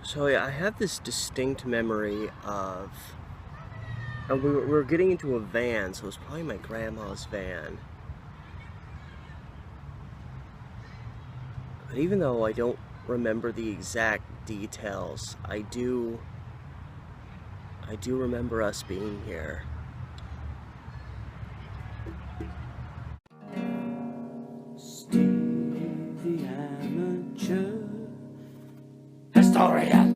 So yeah, I have this distinct memory of, and we were getting into a van, so it was probably my grandma's van. But even though I don't remember the exact details, I do remember us being here. Steve the Amateur Historian.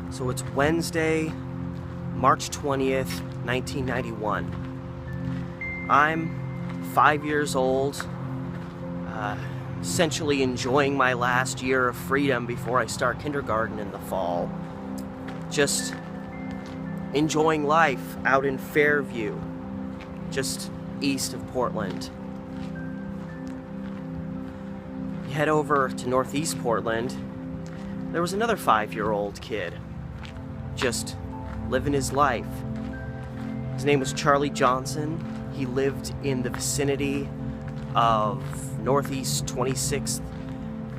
So it's Wednesday, March 20th, 1991. I'm 5 years old, essentially enjoying my last year of freedom before I start kindergarten in the fall. Just enjoying life out in Fairview, just east of Portland. You head over to Northeast Portland, there was another 5-year-old kid, just living his life. His name was Charlie Johnson. He lived in the vicinity of Northeast 26th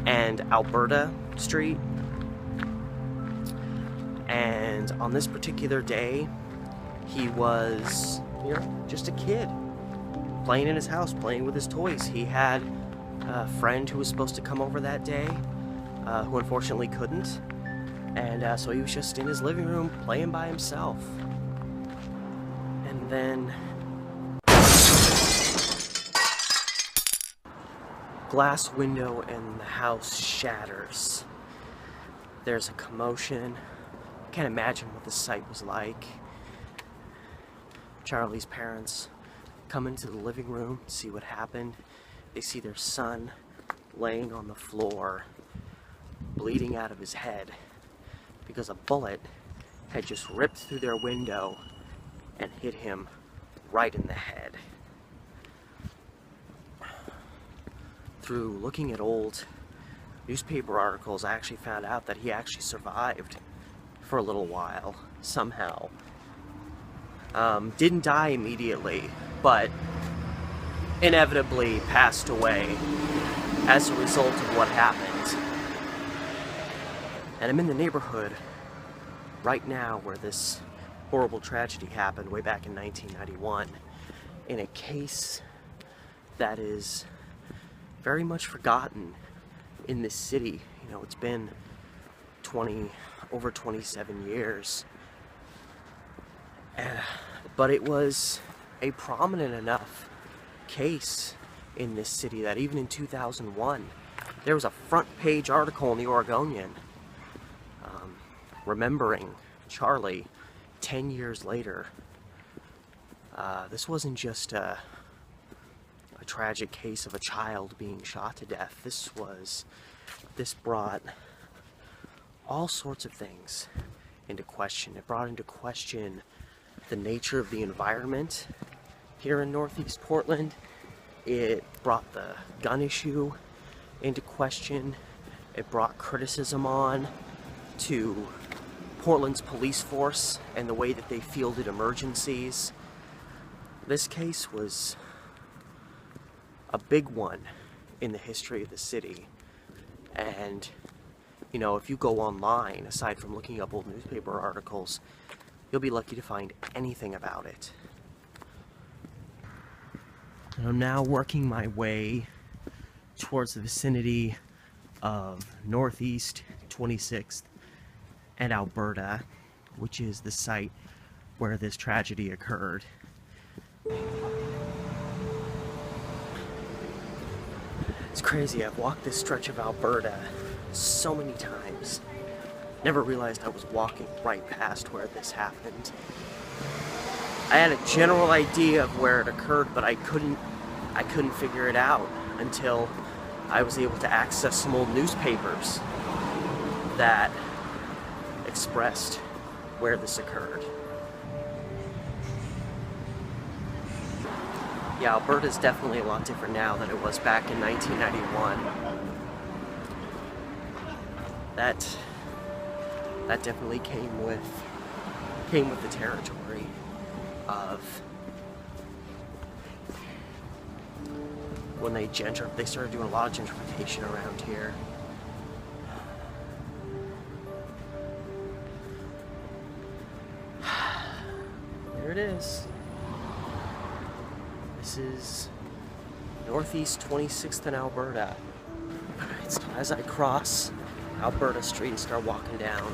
and Alberta Street. And on this particular day, he was, just a kid playing in his house, playing with his toys. He had a friend who was supposed to come over that day, who unfortunately couldn't. And so he was just in his living room playing by himself. And then glass window in the house shatters. There's a commotion. I can't imagine what the sight was like. Charlie's parents come into the living room to see what happened. They see their son laying on the floor, bleeding out of his head, because a bullet had just ripped through their window and hit him right in the head. Through looking at old newspaper articles, I actually found out that he actually survived for a little while, somehow. Didn't die immediately, but inevitably passed away as a result of what happened. And I'm in the neighborhood right now where this horrible tragedy happened way back in 1991, in a case that is very much forgotten in this city. It's been over 27 years. But it was a prominent enough case in this city that even in 2001, there was a front page article in the Oregonian remembering Charlie 10 years later. This wasn't just a tragic case of a child being shot to death. This brought all sorts of things into question. It brought into question the nature of the environment here in Northeast Portland. It brought the gun issue into question. It brought criticism on to Portland's police force and the way that they fielded emergencies. This case was a big one in the history of the city. And, you know, if you go online, aside from looking up old newspaper articles, you'll be lucky to find anything about it. And I'm now working my way towards the vicinity of Northeast 26th and Alberta, which is the site where this tragedy occurred. It's crazy, I've walked this stretch of Alberta so many times. Never realized I was walking right past where this happened. I had a general idea of where it occurred, but I couldn't figure it out until I was able to access some old newspapers that expressed where this occurred. Yeah, Alberta's definitely a lot different now than it was back in 1991. That definitely came with the territory of when they started doing a lot of gentrification around here. There it is. This is Northeast 26th in Alberta. Alright, so as I cross Alberta Street and start walking down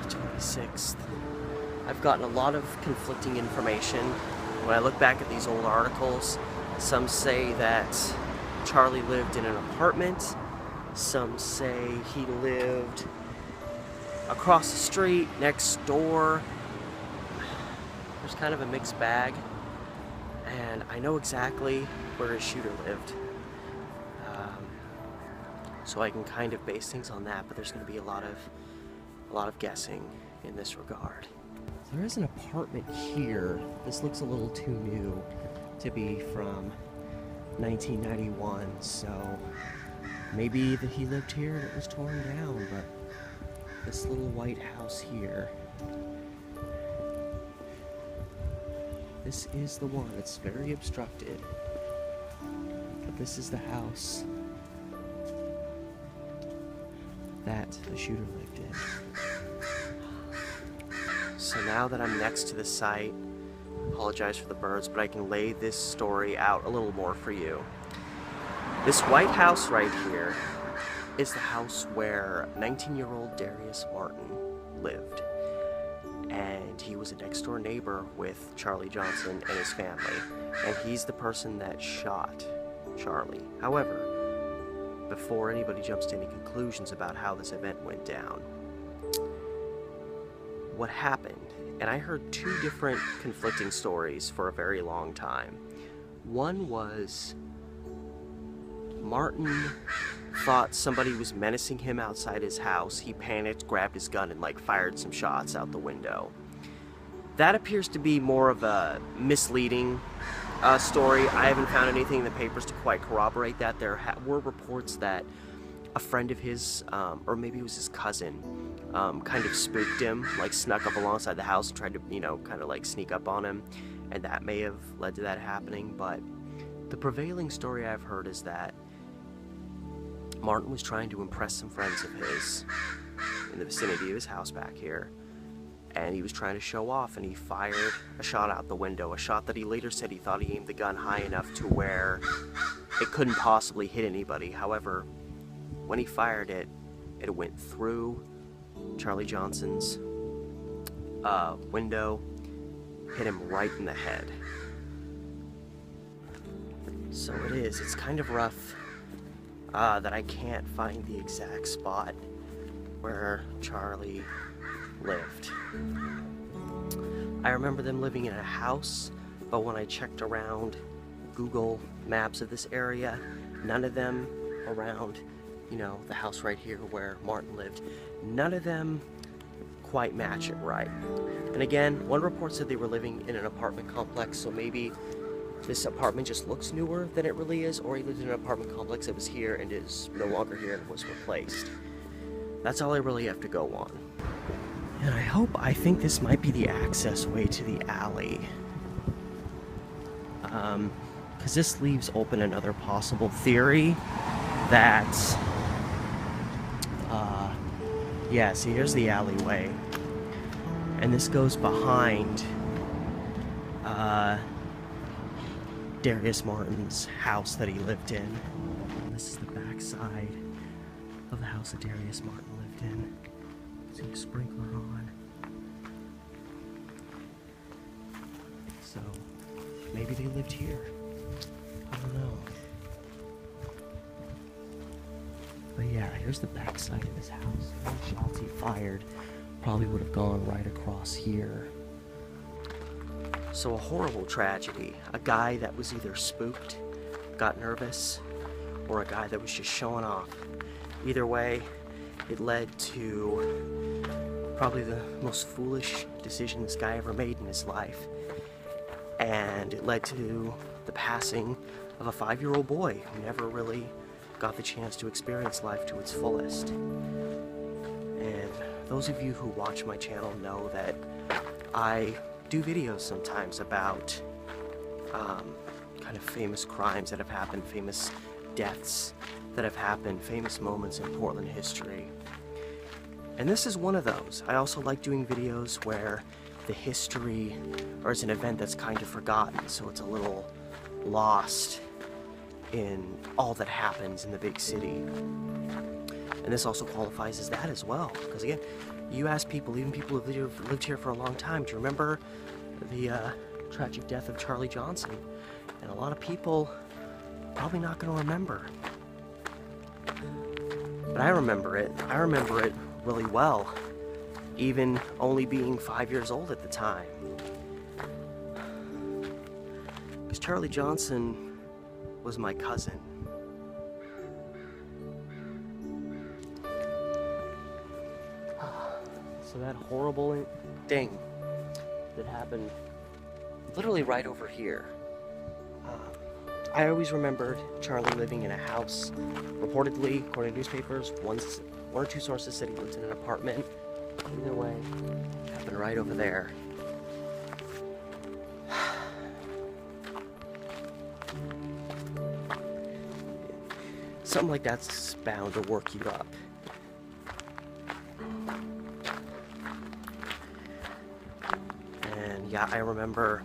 26th, I've gotten a lot of conflicting information. When I look back at these old articles, some say that Charlie lived in an apartment. Some say he lived across the street, next door. There's kind of a mixed bag. And I know exactly where his shooter lived. So I can kind of base things on that, but there's going to be a lot of guessing in this regard. There is an apartment here. This looks a little too new to be from 1991, so maybe that he lived here and it was torn down, but this little white house here, this is the one. It's very obstructed, but this is the house that the shooter lived in. So now that I'm next to the site, apologize for the birds, but I can lay this story out a little more for you. This white house right here is the house where 19-year-old Darius Martin lived. And he was a next-door neighbor with Charlie Johnson and his family. And he's the person that shot Charlie. However, before anybody jumps to any conclusions about how this event went down, what happened, and I heard two different conflicting stories for a very long time. One was Martin thought somebody was menacing him outside his house. He panicked, grabbed his gun, and fired some shots out the window. That appears to be more of a misleading story. I haven't found anything in the papers to quite corroborate that. There were reports that a friend of his, or maybe it was his cousin, kind of spooked him, snuck up alongside the house and tried to, kind of sneak up on him, and that may have led to that happening. But the prevailing story I've heard is that Martin was trying to impress some friends of his in the vicinity of his house back here, and he was trying to show off, and he fired a shot out the window, a shot that he later said he thought he aimed the gun high enough to where it couldn't possibly hit anybody. However, when he fired it, it went through Charlie Johnson's window, hit him right in the head. So it's kind of rough that I can't find the exact spot where Charlie lived. I remember them living in a house, but when I checked around Google Maps of this area, none of them around, the house right here where Martin lived, none of them quite match it right. And again, one report said they were living in an apartment complex, so maybe this apartment just looks newer than it really is, or he lived in an apartment complex that was here and is no longer here and was replaced. That's all I really have to go on. And I think this might be the access way to the alley. because this leaves open another possible theory that, yeah, see, here's the alleyway, and this goes behind Darius Martin's house that he lived in. And this is the back side of the house that Darius Martin lived in. See a sprinkler on. So maybe they lived here. I don't know. But yeah, here's the back side of his house. The shots he fired probably would have gone right across here. So a horrible tragedy. A guy that was either spooked, got nervous, or a guy that was just showing off. Either way, it led to probably the most foolish decision this guy ever made in his life. And it led to the passing of a 5-year-old boy who never really got the chance to experience life to its fullest. And those of you who watch my channel know that I do videos sometimes about kind of famous crimes that have happened, famous deaths that have happened, famous moments in Portland history. And this is one of those. I also like doing videos where the history or is an event that's kind of forgotten, so it's a little lost in all that happens in the big city. And this also qualifies as that as well, because again, you ask people, even people who've lived here for a long time, do you remember the tragic death of Charlie Johnson? And a lot of people probably not going to remember. But I remember it. I remember it really well, even only being 5 years old at the time. Because Charlie Johnson was my cousin. So that horrible thing that happened literally right over here. I always remembered Charlie living in a house. Reportedly, according to newspapers, one or two sources said he lived in an apartment. Either way, it happened right over there. Something like that's bound to work you up. And yeah, I remember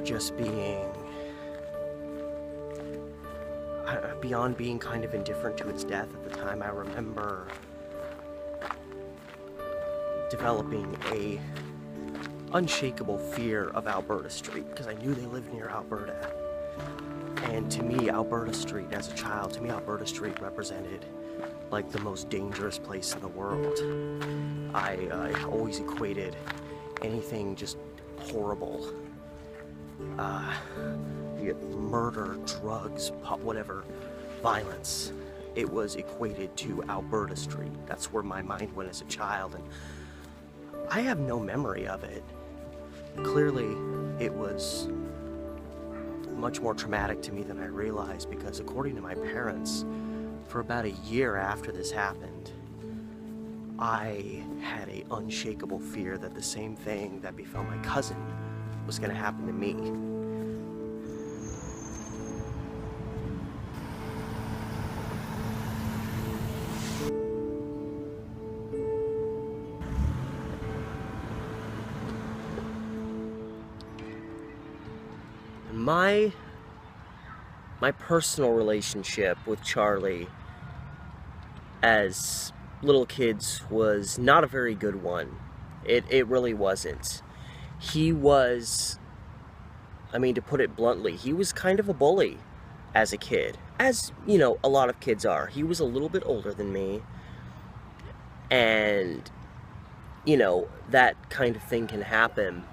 just being, beyond being kind of indifferent to its death at the time, I remember developing a unshakable fear of Alberta Street, because I knew they lived near Alberta. And to me, Alberta Street, as a child, to me Alberta Street represented like the most dangerous place in the world. I always equated anything just horrible, murder, drugs, whatever, violence, it was equated to Alberta Street. That's where my mind went as a child, and I have no memory of it. Clearly, it was much more traumatic to me than I realized, because according to my parents, for about a year after this happened, I had an unshakable fear that the same thing that befell my cousin was going to happen to me. My personal relationship with Charlie as little kids was not a very good one. It really wasn't. He was, I mean, to put it bluntly, he was kind of a bully as a kid. As, you know, a lot of kids are. He was a little bit older than me. And, you know, that kind of thing can happen.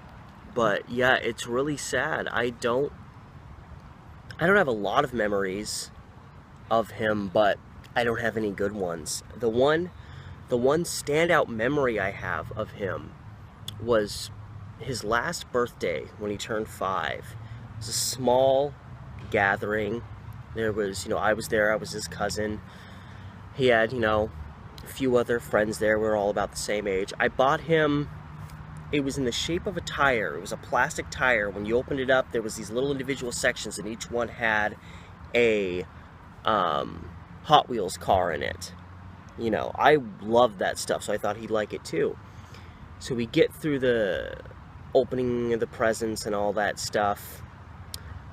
But yeah, it's really sad. I don't have a lot of memories of him, but I don't have any good ones. The one standout memory I have of him was his last birthday when he turned 5. It was a small gathering. There was, you know, I was there, I was his cousin. He had, you know, a few other friends there. We were all about the same age. I bought him it was in the shape of a tire. It was a plastic tire. When you opened it up, there was these little individual sections, and each one had a Hot Wheels car in it. You know, I loved that stuff, so I thought he'd like it too. So we get through the opening of the presents and all that stuff,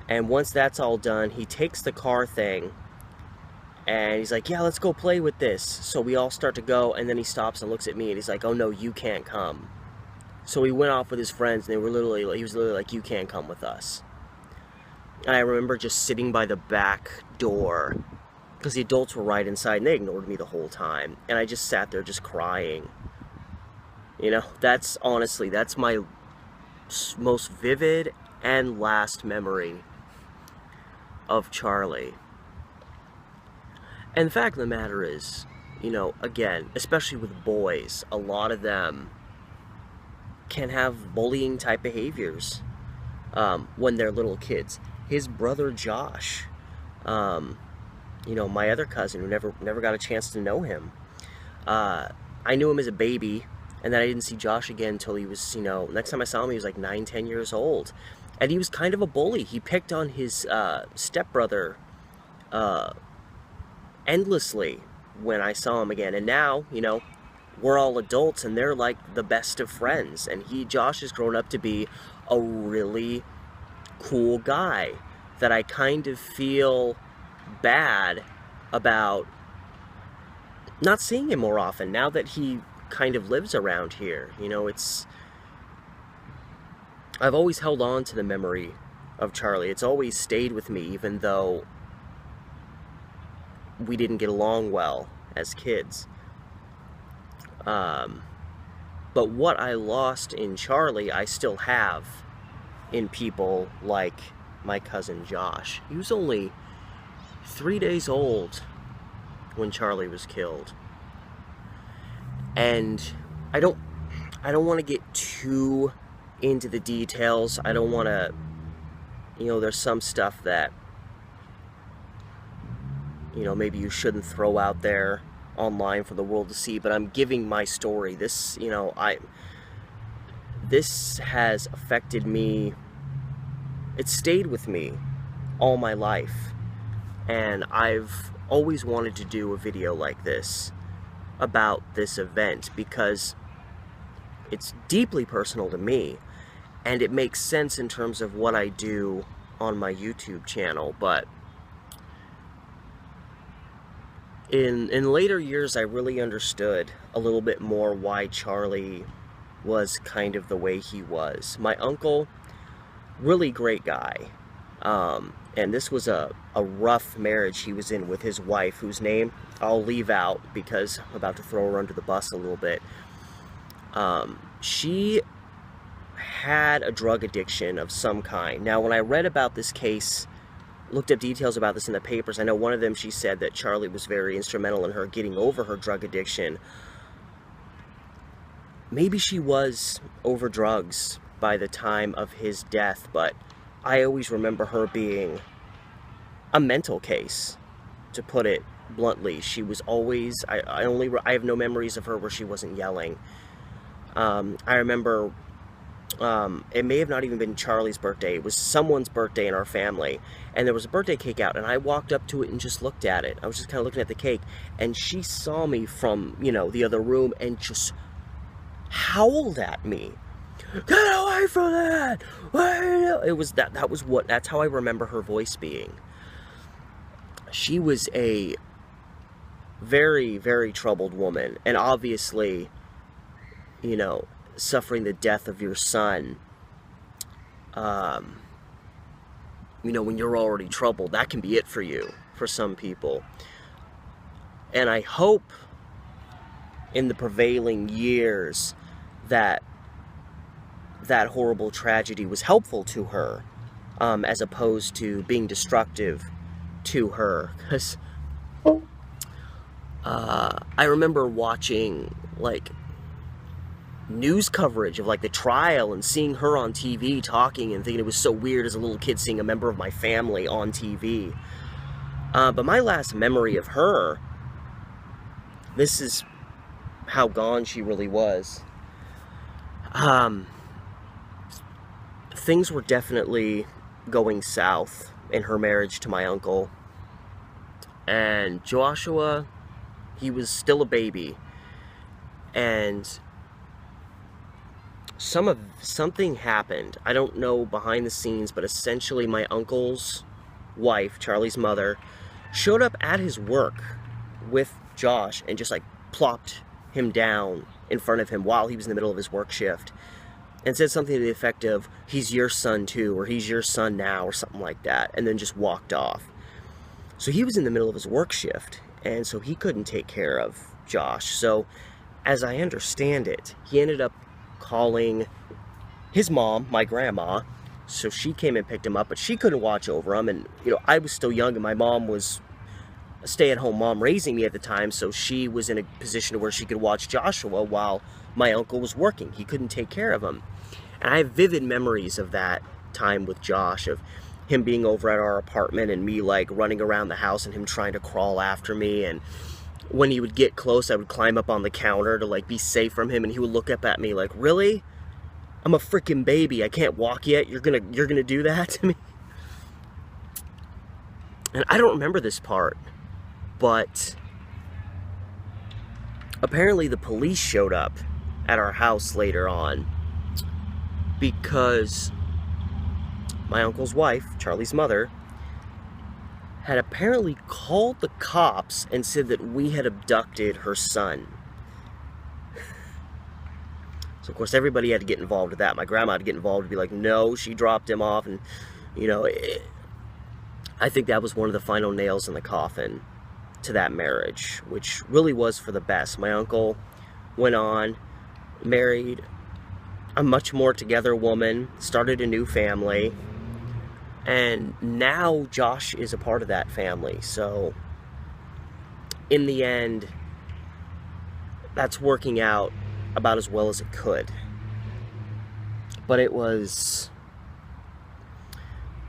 and once that's all done, he takes the car thing, and he's like, yeah, let's go play with this. So we all start to go, and then he stops and looks at me, and he's like, oh no, you can't come. So he went off with his friends, and he was literally like, you can't come with us. And I remember just sitting by the back door, because the adults were right inside, and they ignored me the whole time. And I just sat there just crying. You know, that's honestly, that's my most vivid and last memory of Charlie. And the fact of the matter is, you know, again, especially with boys, a lot of them can have bullying type behaviors when they're little kids. His brother Josh, you know, my other cousin who never got a chance to know him, I knew him as a baby, and then I didn't see Josh again until he was, you know, next time I saw him he was like 9-10 years old, and he was kind of a bully. He picked on his stepbrother endlessly when I saw him again. And now, you know, we're all adults and they're like the best of friends, and Josh has grown up to be a really cool guy that I kind of feel bad about not seeing him more often now that he kind of lives around here. You know, I've always held on to the memory of Charlie. It's always stayed with me, even though we didn't get along well as kids. But what I lost in Charlie, I still have in people like my cousin Josh. He was only 3 days old when Charlie was killed. And I don't want to get too into the details. I don't want to, you know, there's some stuff that, you know, maybe you shouldn't throw out there online for the world to see, but I'm giving my story. This, you know, this has affected me. It stayed with me all my life, and I've always wanted to do a video like this about this event because it's deeply personal to me, and it makes sense in terms of what I do on my YouTube channel. But in later years, I really understood a little bit more why Charlie was kind of the way he was. My uncle, really great guy, and this was a rough marriage he was in with his wife, whose name I'll leave out because I'm about to throw her under the bus a little bit. She had a drug addiction of some kind. Now, when I read about this case, looked up details about this in the papers, I know one of them, she said that Charlie was very instrumental in her getting over her drug addiction. Maybe she was over drugs by the time of his death, but I always remember her being a mental case, to put it bluntly. She was always, I have no memories of her where she wasn't yelling. I remember, it may have not even been Charlie's birthday, it was someone's birthday in our family, and there was a birthday cake out, and I walked up to it and just looked at it. I was just kind of looking at the cake, and she saw me from, you know, the other room and just howled at me. Get away from that! It was that's how I remember her voice being. She was a very, very troubled woman, and obviously, you know, suffering the death of your son, you know, when you're already troubled, that can be it for you, for some people. And I hope in the prevailing years that that horrible tragedy was helpful to her, as opposed to being destructive to her. Because I remember watching, like, news coverage of, like, the trial and seeing her on TV talking and thinking it was so weird as a little kid seeing a member of my family on TV. But my last memory of her, this is how gone she really was. Things were definitely going south in her marriage to my uncle. And Joshua, he was still a baby. And something happened. I don't know behind the scenes, but essentially my uncle's wife, Charlie's mother, showed up at his work with Josh and just like plopped him down in front of him while he was in the middle of his work shift and said something to the effect of, "He's your son too," or "He's your son now," or something like that, and then just walked off. So he was in the middle of his work shift, and so he couldn't take care of Josh. So as I understand it, he ended up calling his mom, my grandma, so she came and picked him up, but she couldn't watch over him. And I was still young, and my mom was a stay-at-home mom raising me at the time, so she was in a position where she could watch Joshua while my uncle was working. He couldn't take care of him. And I have vivid memories of that time with Josh, of him being over at our apartment and me like running around the house and him trying to crawl after me. And when he would get close, I would climb up on the counter to like be safe from him, and he would look up at me like, "Really? I'm a freaking baby. I can't walk yet. You're gonna do that to me?" And I don't remember this part, but apparently the police showed up at our house later on because my uncle's wife, Charlie's mother, had apparently called the cops and said that we had abducted her son. So of course everybody had to get involved with that. My grandma had to get involved and be like, "No, she dropped him off." And I think that was one of the final nails in the coffin to that marriage, which really was for the best. My uncle went on, married a much more together woman, started a new family, and now Josh is a part of that family. So in the end, that's working out about as well as it could. But it was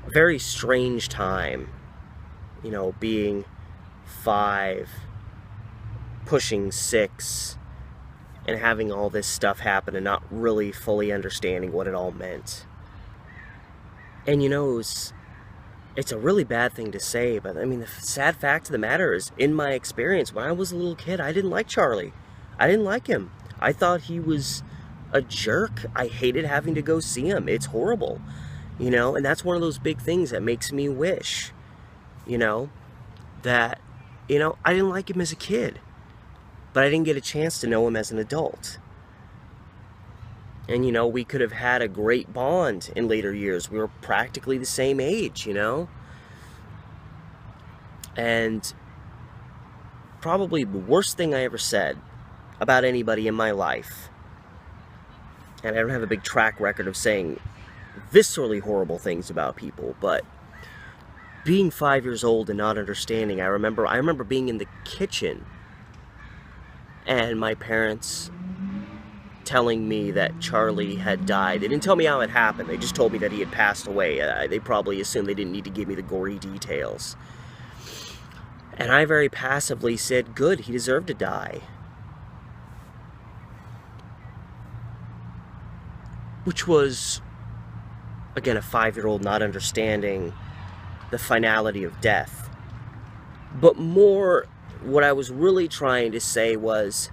a very strange time, being 5, pushing 6, and having all this stuff happen and not really fully understanding what it all meant. And it's a really bad thing to say, but I mean, the sad fact of the matter is, in my experience, when I was a little kid, I didn't like Charlie. I didn't like him. I thought he was a jerk. I hated having to go see him. It's horrible, and that's one of those big things that makes me wish, that, I didn't like him as a kid, but I didn't get a chance to know him as an adult. And, we could have had a great bond in later years. We were practically the same age, And probably the worst thing I ever said about anybody in my life, and I don't have a big track record of saying viscerally horrible things about people, but being 5 years old and not understanding, I remember being in the kitchen and my parents telling me that Charlie had died. They didn't tell me how it happened. They just told me that he had passed away. They probably assumed they didn't need to give me the gory details. And I very passively said, "Good, he deserved to die." Which was, again, a 5-year-old not understanding the finality of death. But more, what I was really trying to say was,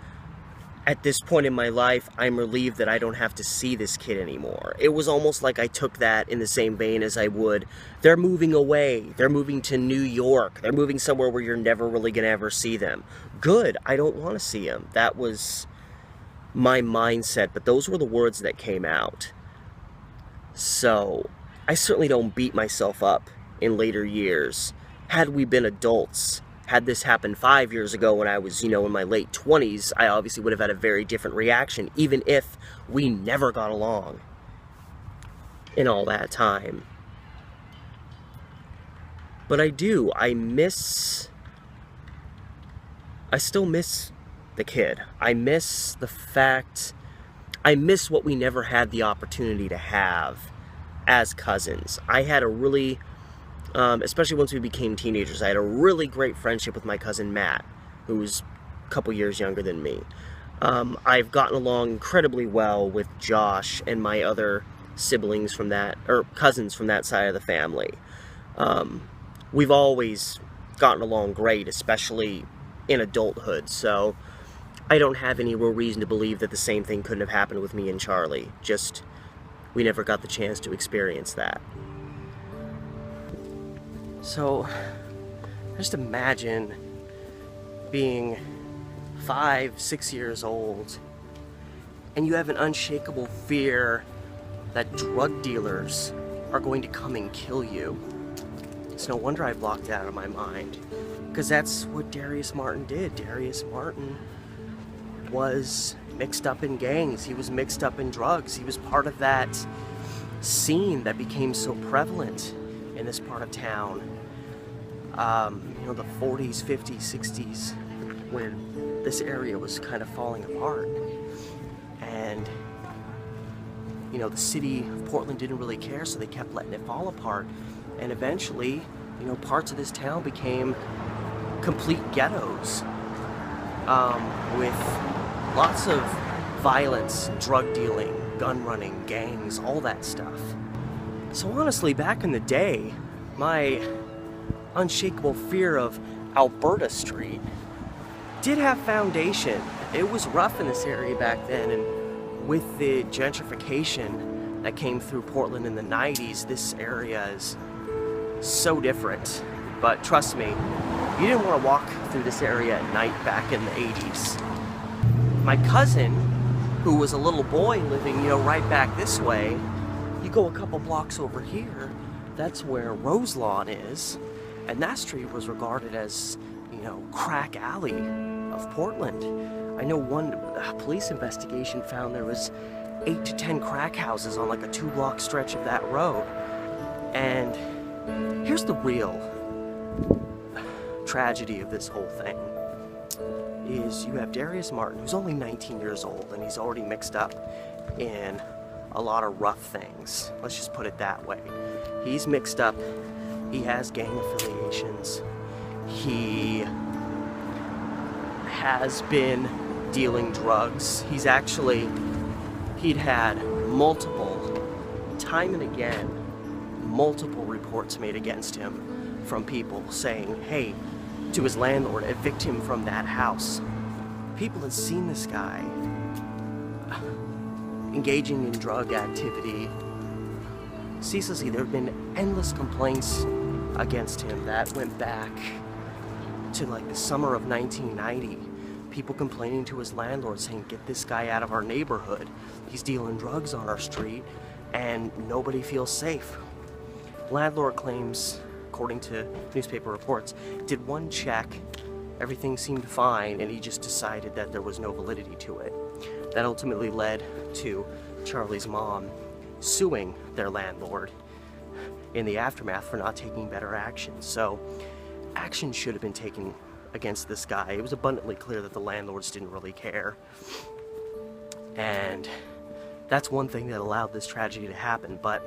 at this point in my life, I'm relieved that I don't have to see this kid anymore. It was almost like I took that in the same vein as I would, they're moving away, they're moving to New York, they're moving somewhere where you're never really going to ever see them. Good, I don't want to see them. That was my mindset, but those were the words that came out. So I certainly don't beat myself up in later years. Had we been adults, had this happened 5 years ago when I was, in my late 20s, I obviously would have had a very different reaction, even if we never got along in all that time. But I still miss the kid. I miss what we never had the opportunity to have as cousins. I had a really, especially once we became teenagers, I had a really great friendship with my cousin Matt, who was a couple years younger than me. I've gotten along incredibly well with Josh and my other siblings from that, or cousins from that side of the family. We've always gotten along great, especially in adulthood, so I don't have any real reason to believe that the same thing couldn't have happened with me and Charlie. Just, we never got the chance to experience that. So, just imagine being 5, 6 years old, and you have an unshakable fear that drug dealers are going to come and kill you. It's no wonder I blocked it out of my mind, because that's what Darius Martin did. Darius Martin was mixed up in gangs. He was mixed up in drugs. He was part of that scene that became so prevalent in this part of town. You know, the 40s, 50s, 60s, when this area was kind of falling apart. And, you know, the city of Portland didn't really care, so they kept letting it fall apart. And eventually, you know, parts of this town became complete ghettos, with lots of violence, drug dealing, gun running, gangs, all that stuff. So honestly, back in the day, my unshakable fear of Alberta Street did have foundation. It was rough in this area back then, and with the gentrification that came through Portland in the 90s, this area is so different. But trust me, you didn't want to walk through this area at night back in the 80s. My cousin, who was a little boy living, you know, right back this way, you go a couple blocks over here, that's where Roselawn is, and that street was regarded as, you know, crack alley of Portland. I know one police investigation found there was 8 to 10 crack houses on like a 2-block stretch of that road. And here's the real tragedy of this whole thing, is you have Darius Martin, who's only 19 years old, and he's already mixed up in a lot of rough things. Let's just put it that way. He's mixed up, he has gang affiliations, he has been dealing drugs. He'd had time and again, multiple reports made against him from people saying, hey, to his landlord, evict him from that house. People had seen this guy engaging in drug activity ceaselessly. There have been endless complaints against him that went back to like the summer of 1990. People complaining to his landlord saying, get this guy out of our neighborhood. He's dealing drugs on our street and nobody feels safe. Landlord claims, according to newspaper reports, did one check, everything seemed fine, and he just decided that there was no validity to it. That ultimately led to Charlie's mom suing their landlord in the aftermath for not taking better action. So action should have been taken against this guy. It was abundantly clear that the landlords didn't really care. And that's one thing that allowed this tragedy to happen. But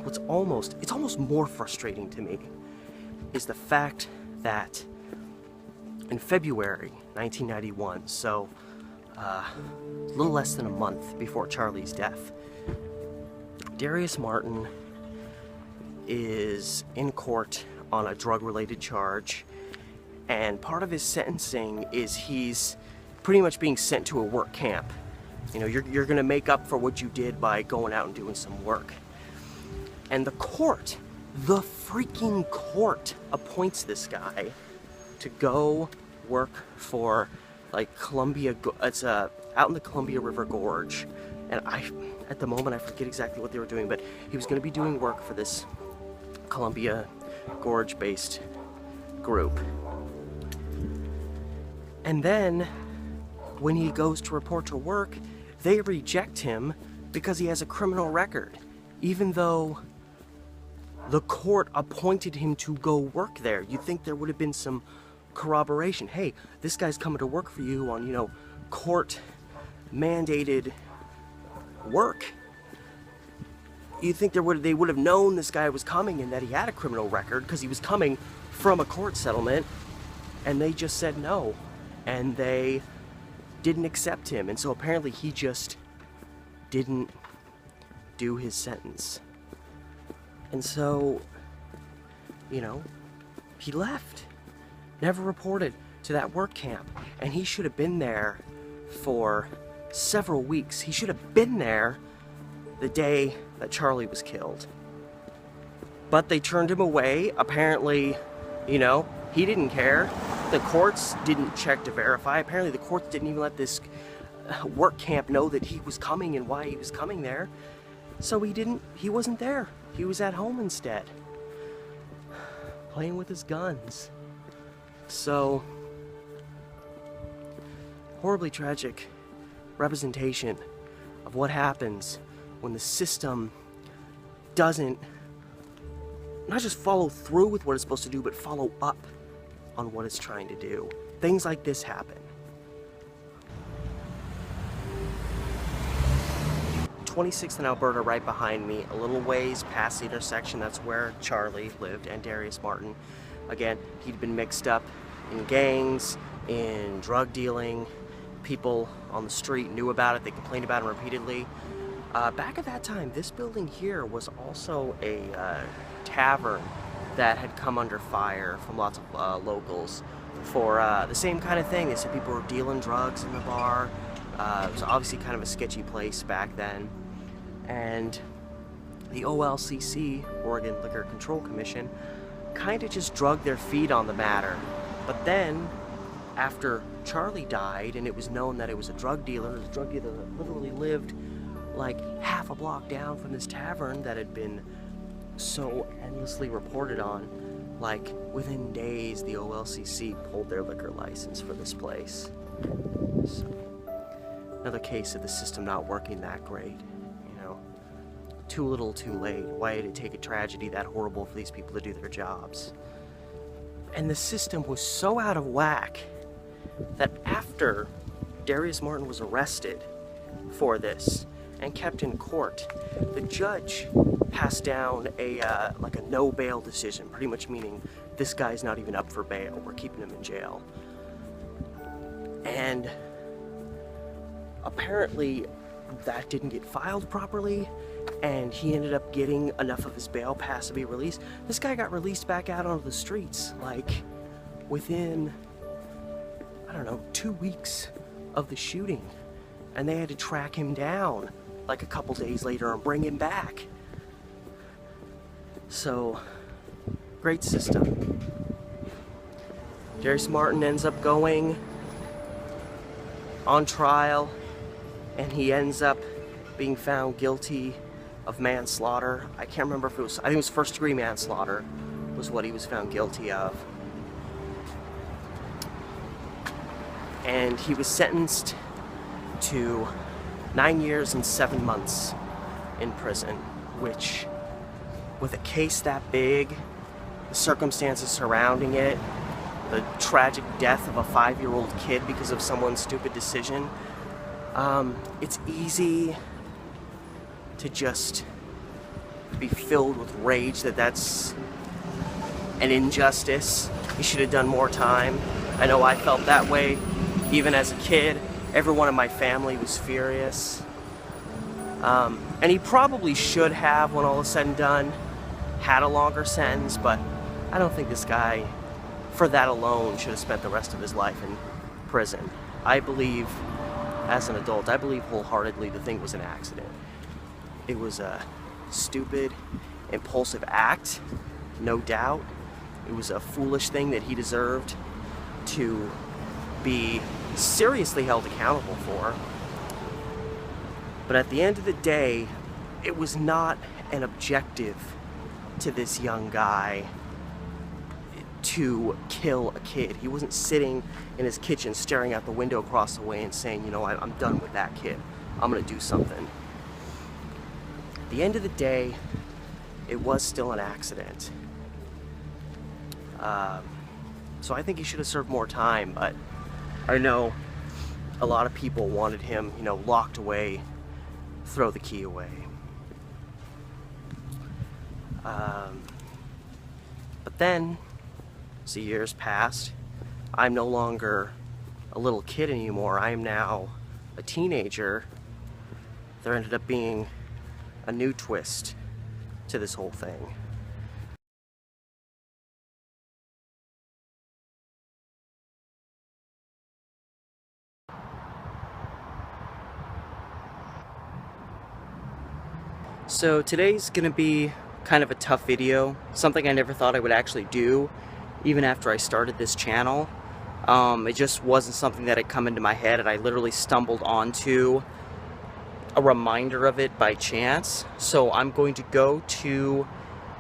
it's almost more frustrating to me is the fact that in February 1991, so a little less than a month before Charlie's death, Darius Martin is in court on a drug-related charge, and part of his sentencing is he's pretty much being sent to a work camp. You know, you're gonna make up for what you did by going out and doing some work. And the freaking court appoints this guy to go work for like Columbia, it's out in the Columbia River Gorge. And at the moment I forget exactly what they were doing, but he was gonna be doing work for this Columbia Gorge based group. And then when he goes to report to work, they reject him because he has a criminal record, even though the court appointed him to go work there. You'd think there would have been some corroboration. Hey, this guy's coming to work for you on, you know, court mandated work. You'd think they would have known this guy was coming and that he had a criminal record because he was coming from a court settlement, and they just said no. And they didn't accept him, and so apparently he just didn't do his sentence. And so, you know, he left. Never reported to that work camp. And he should have been there for several weeks. He should have been there the day that Charlie was killed. But they turned him away. Apparently, you know, he didn't care. The courts didn't check to verify. Apparently the courts didn't even let this work camp know that he was coming and why he was coming there. So he wasn't there. He was at home instead, playing with his guns. So, horribly tragic representation of what happens when the system doesn't not just follow through with what it's supposed to do, but follow up on what it's trying to do. Things like this happen. 26th and Alberta right behind me, a little ways past the intersection. That's where Charlie lived, and Darius Martin. Again, he'd been mixed up in gangs, in drug dealing. People on the street knew about it. They complained about him repeatedly. Back at that time, this building here was also a tavern that had come under fire from lots of locals for the same kind of thing. They said people were dealing drugs in the bar. It was obviously kind of a sketchy place back then. And the OLCC, Oregon Liquor Control Commission, kind of just drugged their feet on the matter. But then, after Charlie died, and it was known that it was a drug dealer that literally lived like half a block down from this tavern that had been so endlessly reported on, like within days the OLCC pulled their liquor license for this place. So, another case of the system not working that great. Too little, too late. Why did it take a tragedy that horrible for these people to do their jobs? And the system was so out of whack that after Darius Martin was arrested for this and kept in court, the judge passed down a no bail decision, pretty much meaning this guy's not even up for bail. We're keeping him in jail. And apparently that didn't get filed properly, and he ended up getting enough of his bail pass to be released. This guy got released back out onto the streets, like, within, I don't know, 2 weeks of the shooting. And they had to track him down, like, a couple days later and bring him back. So, great system. Darius Martin ends up going on trial, and he ends up being found guilty of manslaughter. I can't remember if it was, I think it was first-degree manslaughter was what he was found guilty of. And he was sentenced to 9 years and 7 months in prison, which, with a case that big, the circumstances surrounding it, the tragic death of a 5-year-old kid because of someone's stupid decision, it's easy to just be filled with rage that that's an injustice. He should have done more time. I know I felt that way even as a kid. Everyone in my family was furious. And he probably should have, when all is said and done, had a longer sentence, but I don't think this guy, for that alone, should have spent the rest of his life in prison. I believe, as an adult, I believe wholeheartedly the thing was an accident. It was a stupid, impulsive act, no doubt. It was a foolish thing that he deserved to be seriously held accountable for. But at the end of the day, it was not an objective to this young guy to kill a kid. He wasn't sitting in his kitchen staring out the window across the way and saying, you know, I'm done with that kid. I'm gonna do something. At the end of the day, it was still an accident. So I think he should have served more time, but I know a lot of people wanted him, you know, locked away, throw the key away. But then, as the years passed, I'm no longer a little kid anymore. I am now a teenager. There ended up being a new twist to this whole thing. So today's gonna be kind of a tough video, something I never thought I would actually do, even after I started this channel. It just wasn't something that had come into my head, and I literally stumbled onto a reminder of it by chance. So I'm going to go to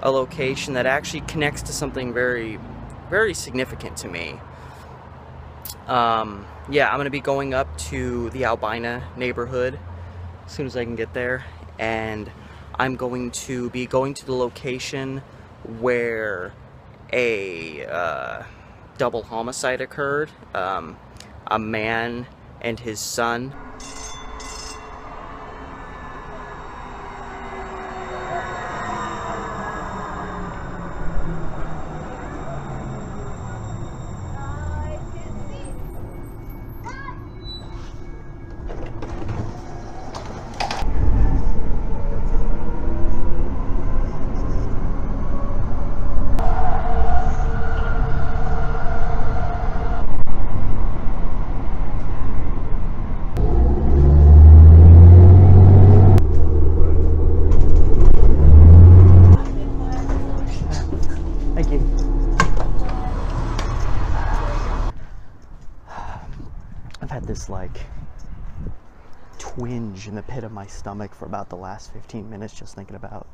a location that actually connects to something very, very significant to me. Yeah, I'm gonna be going up to the Albina neighborhood as soon as I can get there, and I'm going to be going to the location where a double homicide occurred. A man and his son. Thank you. I've had this like twinge in the pit of my stomach for about the last 15 minutes just thinking about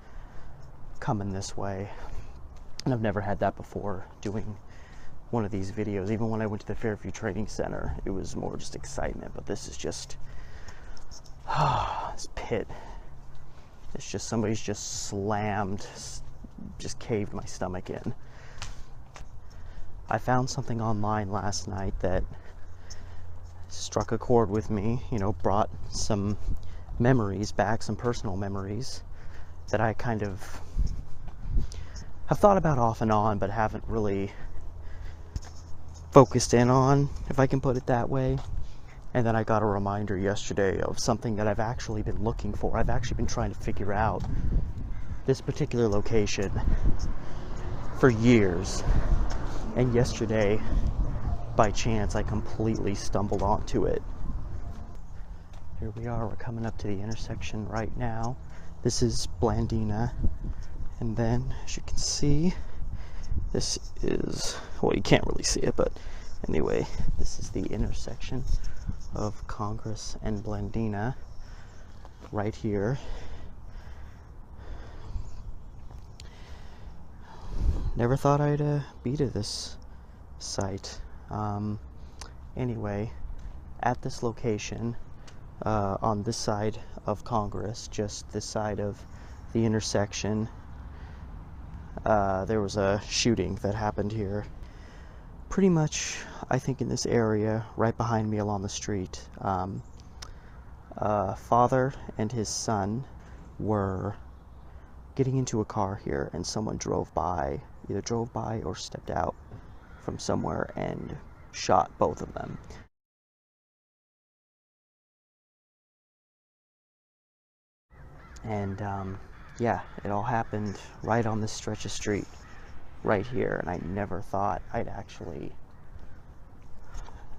coming this way. And I've never had that before doing one of these videos. Even when I went to the Fairview Trading Center, it was more just excitement, but this is just this pit. It's just somebody's just slammed, just caved my stomach in. I found something online last night that struck a chord with me, you know, brought some memories back, some personal memories that I kind of have thought about off and on, but haven't really focused in on, if I can put it that way. And then I got a reminder yesterday of something that I've actually been looking for. I've actually been trying to figure out this particular location for years. And yesterday, by chance, I completely stumbled onto it. Here we are, we're coming up to the intersection right now. This is Blandina. And then, as you can see, this is, well, you can't really see it, but anyway, this is the intersection of Congress and Blandina right here. Never thought I'd be to this site. Anyway, at this location, on this side of Congress, just this side of the intersection, there was a shooting that happened here. Pretty much, I think, in this area, right behind me along the street. A father and his son were getting into a car here, and someone drove by, either drove by or stepped out from somewhere and shot both of them. And yeah, it all happened right on this stretch of street right here, and I never thought I'd actually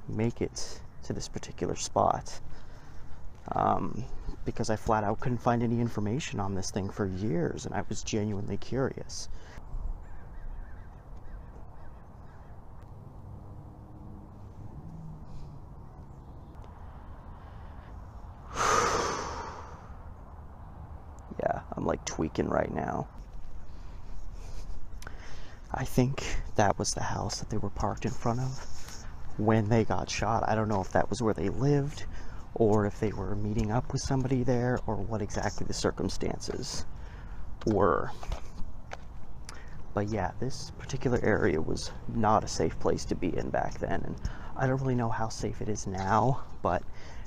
make it to this particular spot, because I flat out couldn't find any information on this thing for years, and I was genuinely curious. Yeah, I'm like tweaking right now. I think that was the house that they were parked in front of when they got shot. I don't know if that was where they lived, or if they were meeting up with somebody there, or what exactly the circumstances were. But yeah, this particular area was not a safe place to be in back then, and I don't really know how safe it is now, but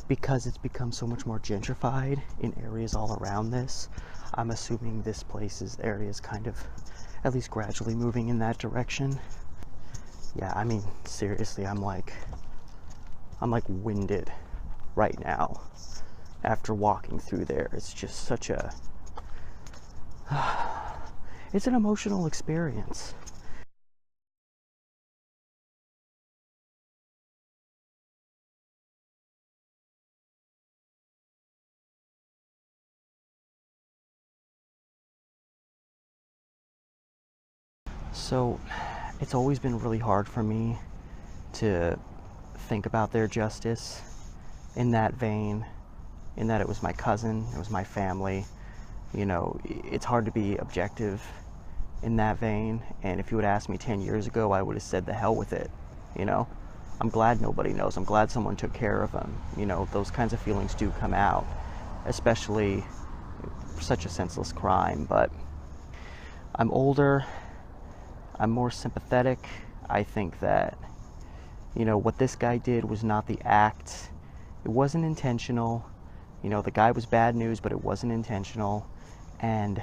because it's become so much more gentrified in areas all around this, I'm assuming this area is kind of at least gradually moving in that direction. Yeah, I mean, seriously, I'm I'm like winded right now after walking through there. It's just such a it's an emotional experience. So it's always been really hard for me to think about their justice in that vein, in that it was my cousin, it was my family. You know, it's hard to be objective in that vein. And if you would ask me 10 years ago, I would have said the hell with it. You know, I'm glad nobody knows. I'm glad someone took care of him. You know, those kinds of feelings do come out, especially for such a senseless crime. But I'm older, I'm more sympathetic. I think that, you know, what this guy did was not the act. It wasn't intentional. You know, the guy was bad news, but it wasn't intentional. And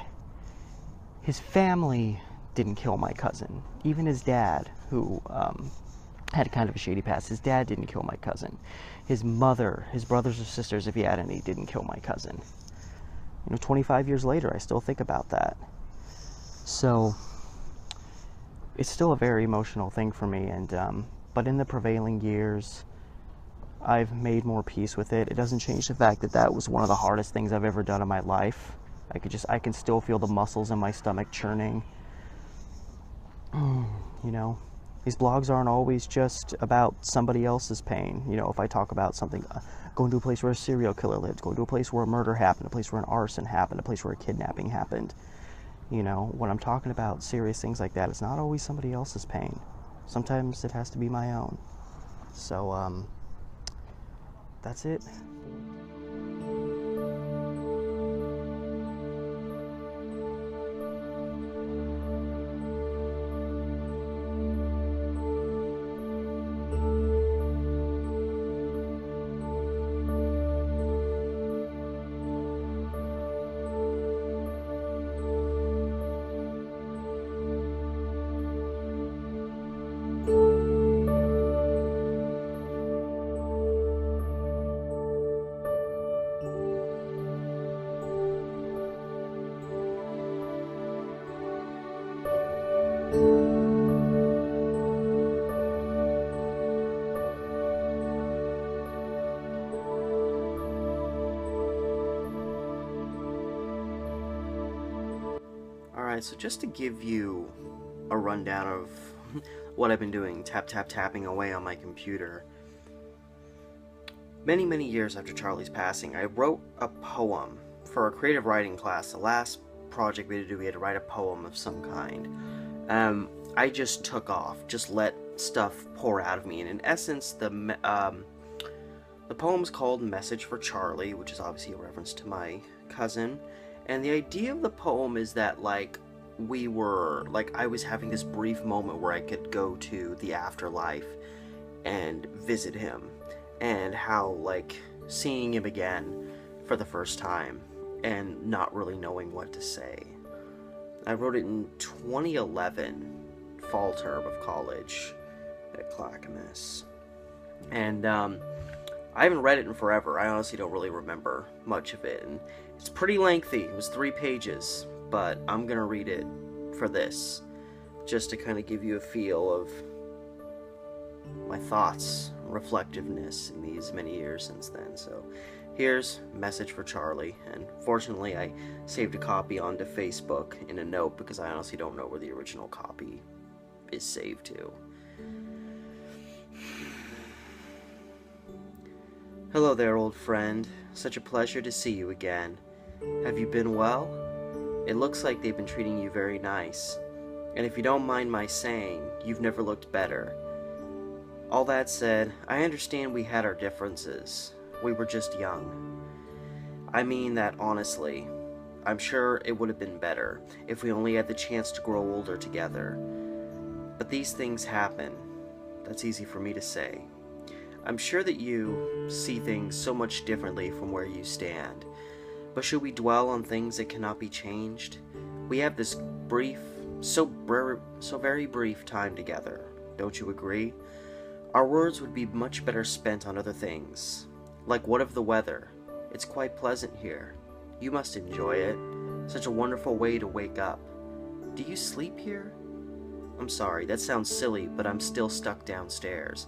his family didn't kill my cousin. Even his dad, who had kind of a shady past, his dad didn't kill my cousin. His mother, his brothers or sisters, if he had any, didn't kill my cousin. You know, 25 years later, I still think about that. So it's still a very emotional thing for me. And but in the prevailing years, I've made more peace with it. It doesn't change the fact that that was one of the hardest things I've ever done in my life. I can still feel the muscles in my stomach churning. You know, these blogs aren't always just about somebody else's pain. You know, if I talk about something, going to a place where a serial killer lived, going to a place where a murder happened, a place where an arson happened, a place where a kidnapping happened. You know, when I'm talking about serious things like that, it's not always somebody else's pain. Sometimes it has to be my own. So, that's it. Alright, so just to give you a rundown of what I've been doing, tapping away on my computer. Many years after Charlie's passing, I wrote a poem for a creative writing class. The last project we had to do, we had to write a poem of some kind. I just took off, just let stuff pour out of me, and in essence, the poem's called Message for Charlie, which is obviously a reference to my cousin. And the idea of the poem is that, like, I was having this brief moment where I could go to the afterlife and visit him, and how, like, seeing him again for the first time and not really knowing what to say. I wrote it in 2011, fall term of college at Clackamas. And, I haven't read it in forever. I honestly don't really remember much of it, and it's pretty lengthy. It was 3 pages, but I'm gonna read it for this, just to kind of give you a feel of my thoughts, reflectiveness in these many years since then. So here's Message for Charlie, and fortunately I saved a copy onto Facebook in a note because I honestly don't know where the original copy is saved to. Hello there, old friend. Such a pleasure to see you again. Have you been well? It looks like they've been treating you very nice. And if you don't mind my saying, you've never looked better. All that said, I understand we had our differences. We were just young. I mean that honestly. I'm sure it would have been better if we only had the chance to grow older together. But these things happen. That's easy for me to say. I'm sure that you see things so much differently from where you stand. But should we dwell on things that cannot be changed? We have this brief, so very brief time together. Don't you agree? Our words would be much better spent on other things. Like, what of the weather? It's quite pleasant here. You must enjoy it. Such a wonderful way to wake up. Do you sleep here? I'm sorry, that sounds silly, but I'm still stuck downstairs.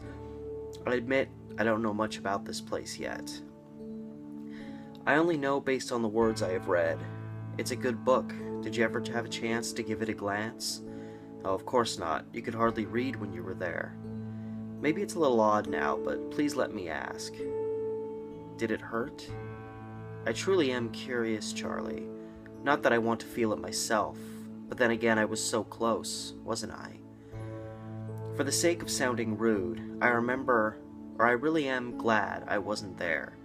I admit I don't know much about this place yet. I only know based on the words I have read. It's a good book. Did you ever have a chance to give it a glance? Oh, of course not. You could hardly read when you were there. Maybe it's a little odd now, but please let me ask. Did it hurt? I truly am curious, Charlie. Not that I want to feel it myself, but then again I was so close, wasn't I? For the sake of sounding rude, I really am glad I wasn't there.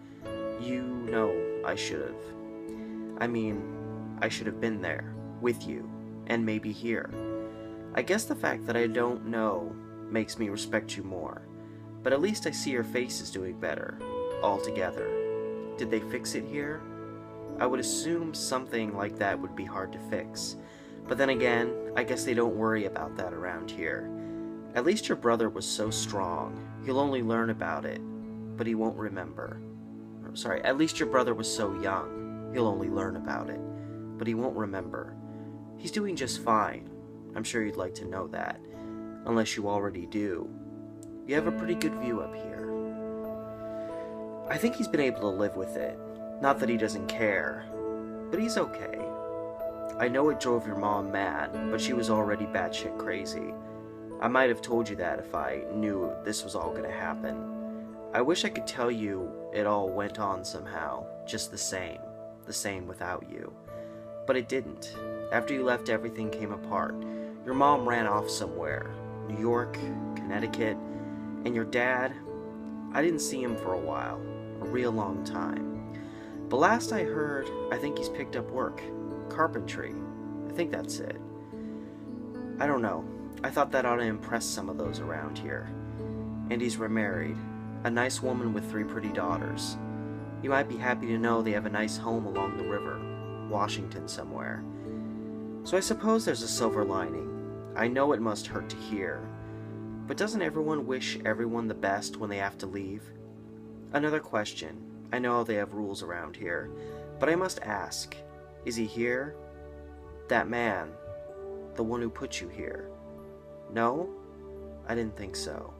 You know I should have. I mean, I should have been there, with you, and maybe here. I guess the fact that I don't know makes me respect you more, but at least I see your face is doing better, altogether. Did they fix it here? I would assume something like that would be hard to fix, but then again, I guess they don't worry about that around here. At least your brother was so strong, he'll only learn about it, but he won't remember. Sorry, at least your brother was so young, he'll only learn about it, but he won't remember. He's doing just fine. I'm sure you'd like to know that, unless you already do. You have a pretty good view up here. I think he's been able to live with it. Not that he doesn't care, but he's okay. I know it drove your mom mad, but she was already batshit crazy. I might have told you that if I knew this was all gonna happen. I wish I could tell you it all went on somehow, just the same without you. But it didn't. After you left, everything came apart. Your mom ran off somewhere, New York, Connecticut, and your dad, I didn't see him for a while, a real long time. But last I heard, I think he's picked up work, carpentry. I think that's it. I don't know. I thought that ought to impress some of those around here. And he's remarried, a nice woman with 3 pretty daughters. You might be happy to know they have a nice home along the river, Washington somewhere. So I suppose there's a silver lining. I know it must hurt to hear, but doesn't everyone wish everyone the best when they have to leave? Another question. I know they have rules around here, but I must ask, is he here? That man, the one who put you here. No? I didn't think so.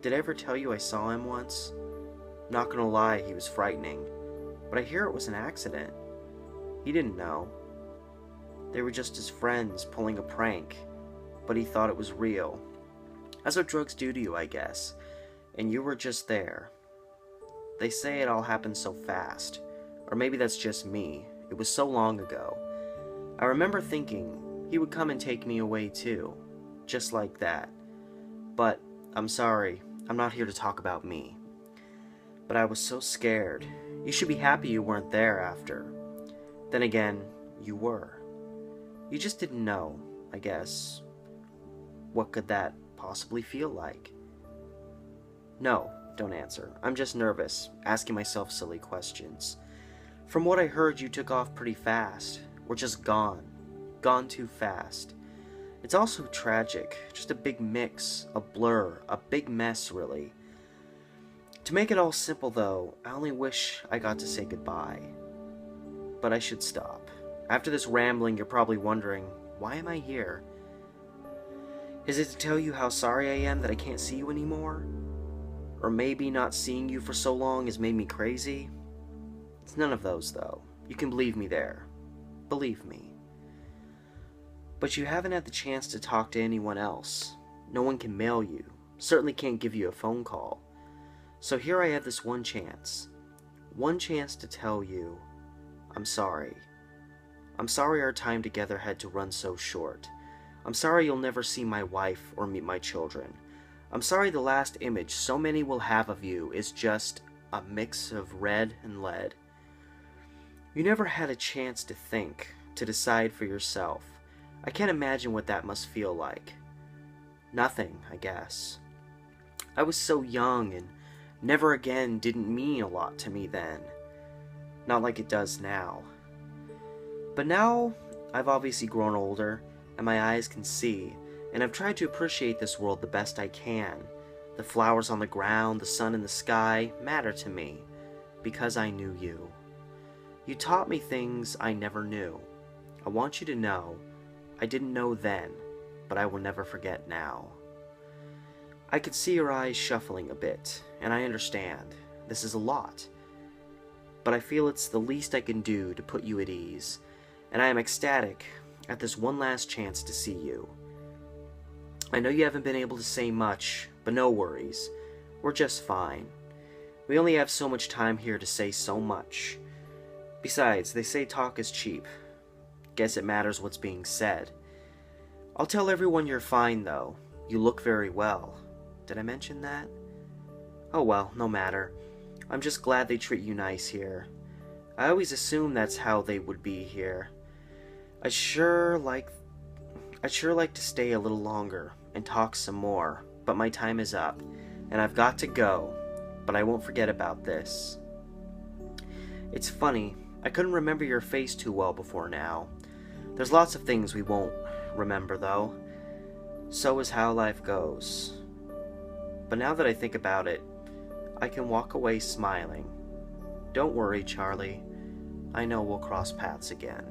Did I ever tell you I saw him once? Not gonna lie, he was frightening, but I hear it was an accident. He didn't know. They were just his friends pulling a prank, but he thought it was real. That's what drugs do to you, I guess, and you were just there. They say it all happened so fast, or maybe that's just me. It was so long ago. I remember thinking he would come and take me away too, just like that. But I'm sorry, I'm not here to talk about me. But I was so scared. You should be happy you weren't there after. Then again, you were. You just didn't know, I guess. What could that possibly feel like? No, don't answer. I'm just nervous, asking myself silly questions. From what I heard, you took off pretty fast. We're just gone. Gone too fast. It's also tragic. Just a big mix, a blur, a big mess, really. To make it all simple, though, I only wish I got to say goodbye. But I should stop. After this rambling, you're probably wondering, why am I here? Is it to tell you how sorry I am that I can't see you anymore? Or maybe not seeing you for so long has made me crazy? It's none of those, though. You can believe me there. Believe me. But you haven't had the chance to talk to anyone else. No one can mail you. Certainly can't give you a phone call. So here I have this one chance. One chance to tell you, I'm sorry. I'm sorry our time together had to run so short. I'm sorry you'll never see my wife or meet my children. I'm sorry the last image so many will have of you is just a mix of red and lead. You never had a chance to think, to decide for yourself. I can't imagine what that must feel like. Nothing, I guess. I was so young, and never again didn't mean a lot to me then. Not like it does now. But now, I've obviously grown older, and my eyes can see, and I've tried to appreciate this world the best I can. The flowers on the ground, the sun in the sky matter to me because I knew you. You taught me things I never knew. I want you to know I didn't know then, but I will never forget now. I could see your eyes shuffling a bit, and I understand. This is a lot. But I feel it's the least I can do to put you at ease, and I am ecstatic at this one last chance to see you. I know you haven't been able to say much, but no worries. We're just fine. We only have so much time here to say so much. Besides, they say talk is cheap. Guess it matters what's being said. I'll tell everyone you're fine, though. You look very well. Did I mention that? Oh well, no matter. I'm just glad they treat you nice here. I always assumed that's how they would be here. I'd sure like to stay a little longer and talk some more, but my time is up, and I've got to go, but I won't forget about this. It's funny, I couldn't remember your face too well before now. There's lots of things we won't remember, though. So is how life goes. But now that I think about it, I can walk away smiling. Don't worry, Charlie. I know we'll cross paths again.